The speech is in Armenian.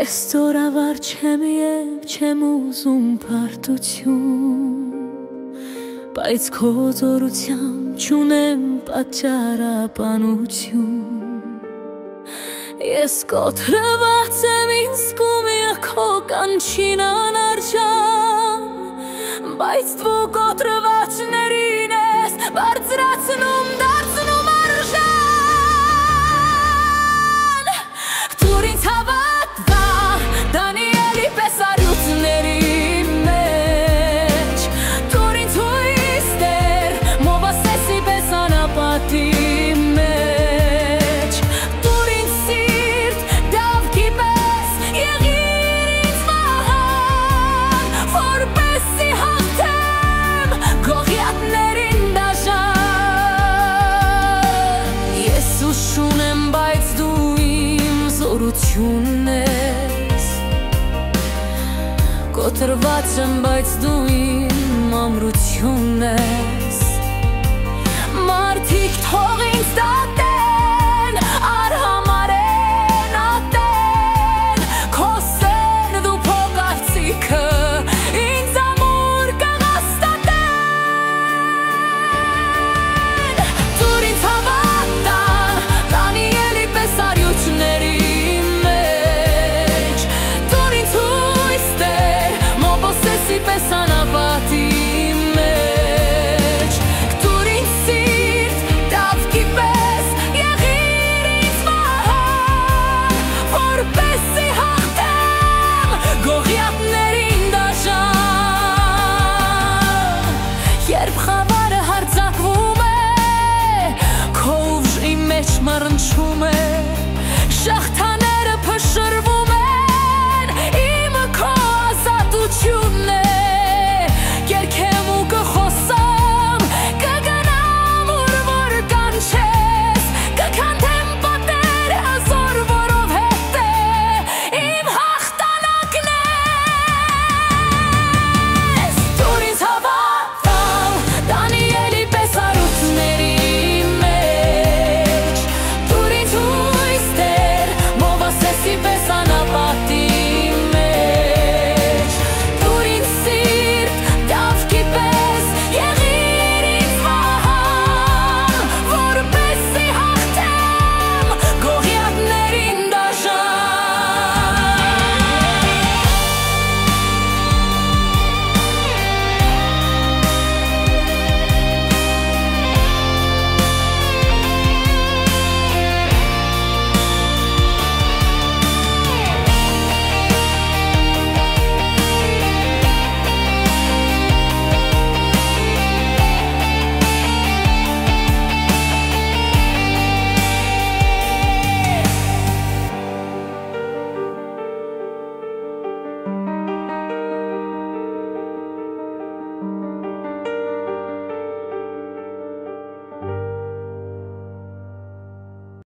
Ես ծորավար չեմ և չեմ ուզում պարտություն, բայց քո զորությամբ չունեմ պատճառաբանություն։ Ես կոտրված եմ ինձ կումիա քո կանչին անարժան, բայց դու կոտրվածներին ես բարձրացնում դարձնում արժան։ Թույր ինձ հավատա Դանիելի պես արյունների մեջ, թույր ինձ հույս տեր Մովսեսի պես անապատի մեջ, թույր ինձ սիրտ Դավթի պես եղիր ինձ վահան, որպեսզի հաղթեմ Գողիաթներին դաշան։ Ես ուժ ունեմ, բայց դու իմ զորությունն ես, կոտրված եմ, բայց դու իմ ամրությունն ես։ Մարդիկ թող ինձ դատեն, արհամարեն ատեն, քո սերն ու փոխարցիքը ինձ ամուր կհաստատեն։ Թույր ինձ հավատա Դանիելի պես արյունների մեջ, թույր ինձ հույս տեր Մովսեսի պես անապատի մեջ, թույր ինձ սիրտ Դավթի պես եղիր ինձ վահան, որպեսզի հաղթեմ Գողիաթներին դաշան։ Երբ խավարը հարձակվում է, քո ուժի մեջ մռնչում է